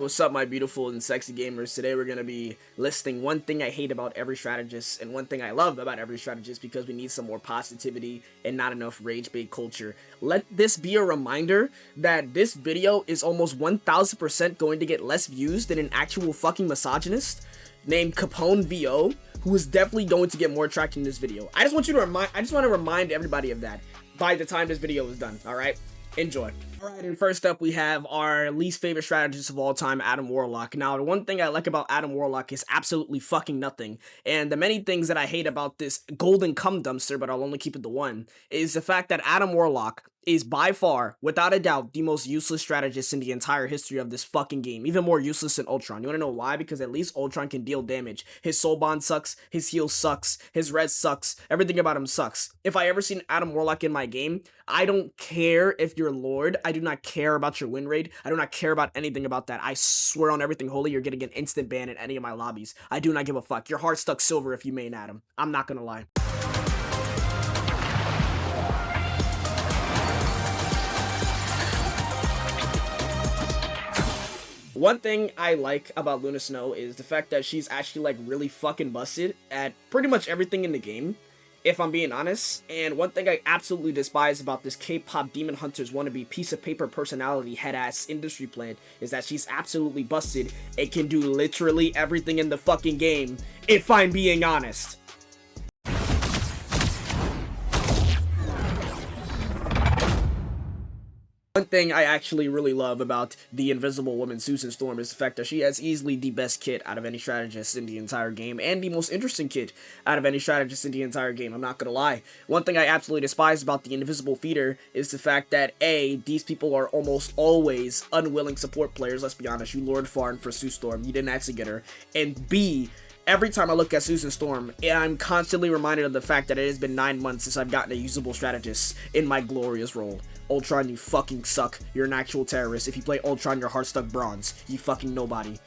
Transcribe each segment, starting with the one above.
What's up, my beautiful and sexy gamers? Today we're going to be listing one thing I hate about every strategist and one thing I love about every strategist, because we need some more positivity and not enough rage bait culture. Let this be a reminder that this video is almost 1000% going to get less views than an actual fucking misogynist named Capone VO, who is definitely going to get more traction in this video. I just want to remind everybody of that by the time this video is done, alright? Enjoy. Alright, and first up we have our least favorite strategist of all time, Adam Warlock. Now, the one thing I like about Adam Warlock is absolutely fucking nothing. And the many things that I hate about this golden cum dumpster, but I'll only keep it to one, is the fact that Adam Warlock is by far, without a doubt, the most useless strategist in the entire history of this fucking game. Even more useless than Ultron. You wanna know why? Because at least Ultron can deal damage. His soul bond sucks, his heal sucks, his res sucks, everything about him sucks. If I ever seen Adam Warlock in my game, I don't care if you're Lord, I do not care about your win rate, I do not care about anything about that. I swear on everything holy, you're getting an instant ban in any of my lobbies. I do not give a fuck. Your heart stuck silver if you main Adam. I'm not gonna lie. One thing I like about Luna Snow is the fact that she's actually like really fucking busted at pretty much everything in the game, if I'm being honest. And one thing I absolutely despise about this K-pop Demon Hunters wannabe piece of paper personality head-ass industry plant is that she's absolutely busted and can do literally everything in the fucking game, if I'm being honest. One thing I actually really love about the Invisible Woman Susan Storm is the fact that she has easily the best kit out of any strategist in the entire game, and the most interesting kit out of any strategist in the entire game, I'm not gonna lie. One thing I absolutely despise about the Invisible Feeder is the fact that A, these people are almost always unwilling support players, let's be honest. You Lord Farn for Sue Storm, you didn't actually get her. And B, every time I look at Susan Storm, I'm constantly reminded of the fact that it has been 9 months since I've gotten a usable strategist in my glorious role. Ultron, you fucking suck. You're an actual terrorist. If you play Ultron, your heart stuck bronze. You fucking nobody.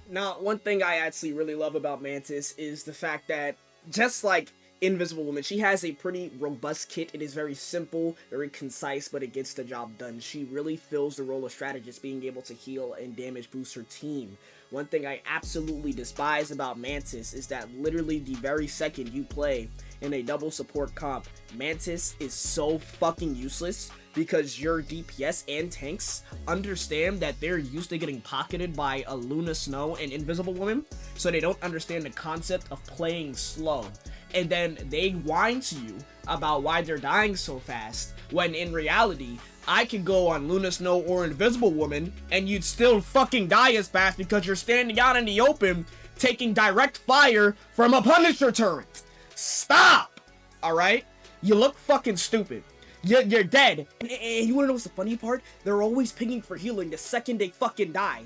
Now, one thing I actually really love about Mantis is the fact that, just like Invisible Woman, she has a pretty robust kit. It is very simple, very concise, but it gets the job done. She really fills the role of strategist, being able to heal and damage boost her team. One thing I absolutely despise about Mantis is that literally the very second you play in a double support comp, Mantis is so fucking useless because your DPS and tanks understand that they're used to getting pocketed by a Luna Snow and Invisible Woman, so they don't understand the concept of playing slow. And then they whine to you about why they're dying so fast, when in reality, I can go on Luna Snow or Invisible Woman, and you'd still fucking die as fast because you're standing out in the open, taking direct fire from a Punisher turret. Stop! Alright? You look fucking stupid. You're dead. And you wanna know what's the funny part? They're always pinging for healing the second they fucking die.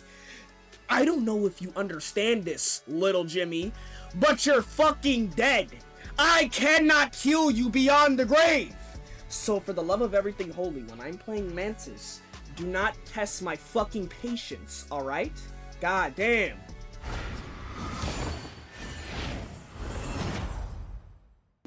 I don't know if you understand this, little Jimmy, but you're fucking dead. I cannot heal you beyond the grave. So for the love of everything holy, when I'm playing Mantis, do not test my fucking patience, alright? God damn.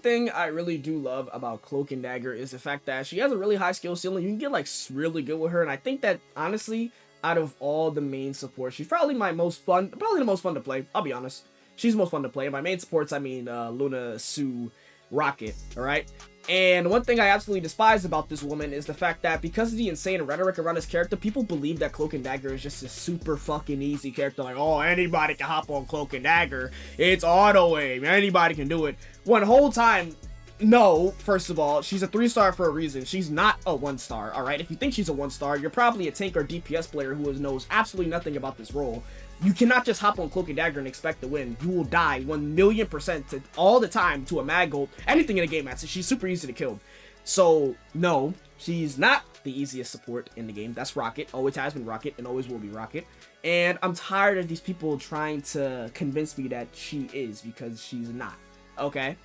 Thing I really do love about Cloak and Dagger is the fact that she has a really high skill ceiling. You can get like really good with her, and I think that honestly, out of all the main supports, she's probably the most fun to play. I'll be honest, she's the most fun to play. By main supports, I mean Luna, Sue, Rocket. All right. And one thing I absolutely despise about this woman is the fact that because of the insane rhetoric around this character, people believe that Cloak and Dagger is just a super fucking easy character. Like, oh, anybody can hop on Cloak and Dagger. It's auto aim. Anybody can do it. One whole time, no, first of all, she's a 3-star for a reason. She's not a 1-star, alright? If you think she's a 1-star, you're probably a tank or DPS player who knows absolutely nothing about this role. You cannot just hop on Cloak and Dagger and expect to win. You will die 1,000,000% all the time to a mag ult. Anything in a game, actually. She's super easy to kill. So, no, she's not the easiest support in the game. That's Rocket. Always has been Rocket and always will be Rocket. And I'm tired of these people trying to convince me that she is, because she's not. Okay?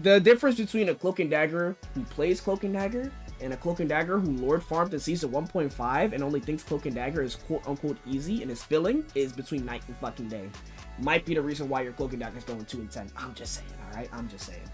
The difference between a Cloak and Dagger who plays Cloak and Dagger and a Cloak and Dagger who Lord farmed in season 1.5 and only thinks Cloak and Dagger is quote-unquote easy and is filling is between night and fucking day. Might be the reason why your Cloak and Dagger is going 2 and 10. I'm just saying, alright? I'm just saying.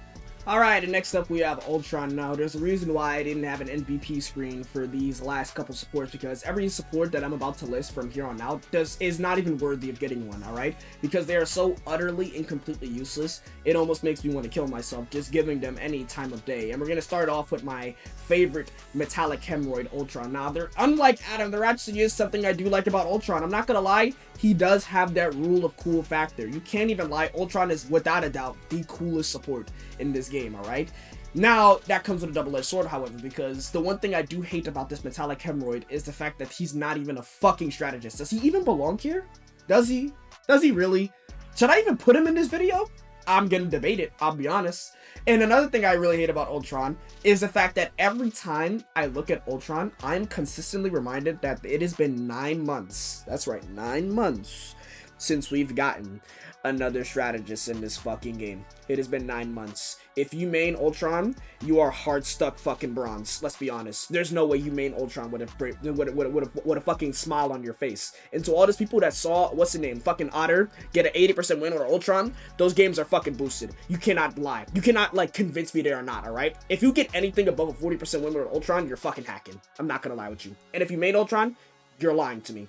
Alright, and next up we have Ultron. Now, there's a reason why I didn't have an MVP screen for these last couple supports, because every support that I'm about to list from here on out is not even worthy of getting one, alright? Because they are so utterly and completely useless, it almost makes me want to kill myself just giving them any time of day. And we're going to start off with my favorite metallic hemorrhoid, Ultron. Now, they're unlike Adam, there actually is something I do like about Ultron. I'm not going to lie, he does have that rule of cool factor. You can't even lie, Ultron is without a doubt the coolest support in this game, alright? Now, that comes with a double-edged sword, however, because the one thing I do hate about this metallic hemorrhoid is the fact that he's not even a fucking strategist. Does he even belong here? Does he? Does he really? Should I even put him in this video? I'm gonna debate it, I'll be honest. And another thing I really hate about Ultron is the fact that every time I look at Ultron, I'm consistently reminded that it has been 9 months. That's right, 9 months since we've gotten another strategist in this fucking game. It has been 9 months. If you main Ultron, you are hard stuck fucking bronze. Let's be honest. There's no way you main Ultron with a fucking smile on your face. And to all those people that saw, what's the name, fucking Otter get an 80% win with Ultron, those games are fucking boosted. You cannot lie. You cannot like convince me they are not, alright? If you get anything above a 40% win with Ultron, you're fucking hacking. I'm not gonna lie with you. And if you main Ultron, you're lying to me.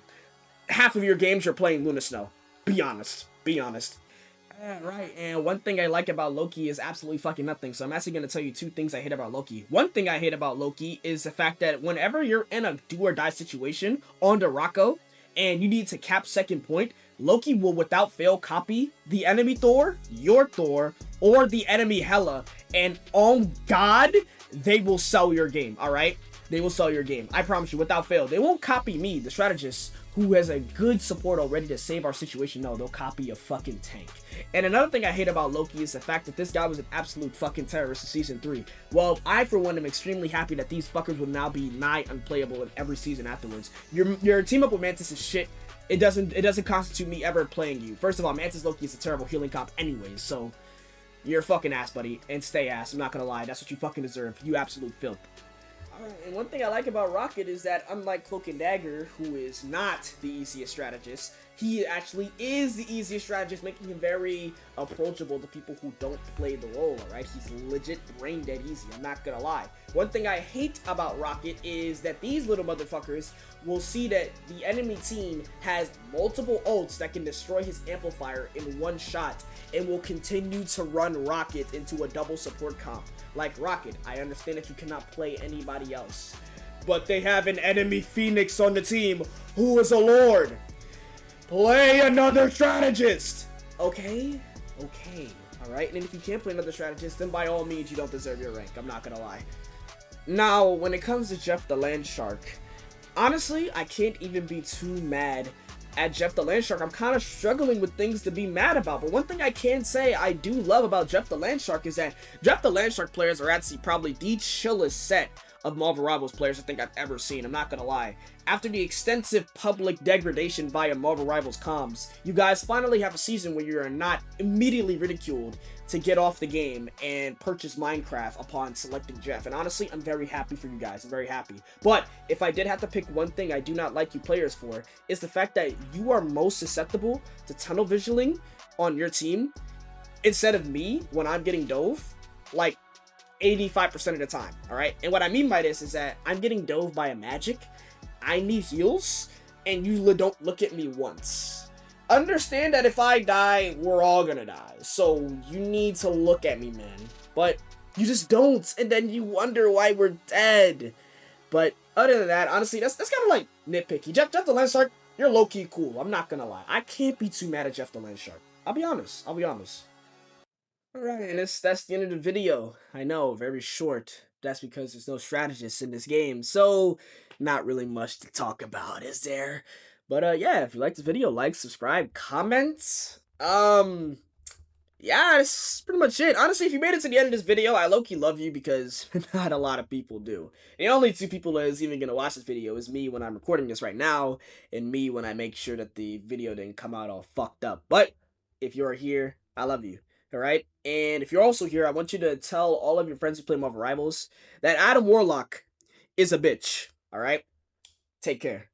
Half of your games you're playing Luna Snow. Be honest. Be honest. Right, and one thing I like about Loki is absolutely fucking nothing, so I'm actually going to tell you 2 things I hate about Loki. One thing I hate about Loki is the fact that whenever you're in a do-or-die situation on the Rocco, and you need to cap second point, Loki will without fail copy the enemy Thor, your Thor, or the enemy Hela, and on God, they will sell your game, alright? They will sell your game. I promise you, without fail. They won't copy me, the strategist, who has a good support already to save our situation. No, they'll copy a fucking tank. And another thing I hate about Loki is the fact that this guy was an absolute fucking terrorist in season 3. Well, I for one am extremely happy that these fuckers will now be nigh unplayable in every season afterwards. Your team up with Mantis is shit. It doesn't constitute me ever playing you. First of all, Mantis Loki is a terrible healing comp anyways, so you're a fucking ass, buddy, and stay ass. I'm not gonna lie, that's what you fucking deserve. You absolute filth. Alright, and one thing I like about Rocket is that unlike Cloak and Dagger, who is not the easiest strategist, he actually is the easiest strategist, making him very approachable to people who don't play the role, alright? He's legit brain dead easy, I'm not gonna lie. One thing I hate about Rocket is that these little motherfuckers will see that the enemy team has multiple ults that can destroy his amplifier in one shot, and will continue to run Rocket into a double support comp. Like Rocket, I understand that you cannot play anybody else, but they have an enemy Phoenix on the team who is a lord. Play another strategist! Okay? Okay. Alright, and if you can't play another strategist, then by all means you don't deserve your rank, I'm not gonna lie. Now, when it comes to Jeff the Land Shark, honestly, I can't even be too mad at Jeff the Landshark. I'm kind of struggling with things to be mad about, but one thing I can say I do love about Jeff the Landshark is that Jeff the Landshark players are actually probably the chillest set of Marvel Rivals players I think I've ever seen, I'm not gonna lie. After the extensive public degradation via Marvel Rivals comms, you guys finally have a season where you are not immediately ridiculed to get off the game and purchase Minecraft upon selecting Jeff. And honestly, I'm very happy for you guys. I'm very happy. But if I did have to pick one thing I do not like you players for, is the fact that you are most susceptible to tunnel visioning on your team instead of me when I'm getting dove, like 85% of the time, alright? And what I mean by this is that I'm getting dove by a magic, I need heals, and you don't look at me once. Understand that if I die, we're all gonna die. So you need to look at me, man. But you just don't, and then you wonder why we're dead. But other than that, honestly, that's kind of like nitpicky. Jeff the Landshark, you're low-key cool. I'm not gonna lie. I can't be too mad at Jeff the Landshark. I'll be honest. Alright, and that's the end of the video. I know, very short. That's because there's no strategists in this game, so not really much to talk about, is there? But yeah, if you like this video, like, subscribe, comment. Yeah, that's pretty much it. Honestly, if you made it to the end of this video, I low-key love you because not a lot of people do. The only 2 people that is even gonna watch this video is me when I'm recording this right now, and me when I make sure that the video didn't come out all fucked up. But if you're here, I love you. Alright? And if you're also here, I want you to tell all of your friends who play Marvel Rivals that Adam Warlock is a bitch. Alright? Take care.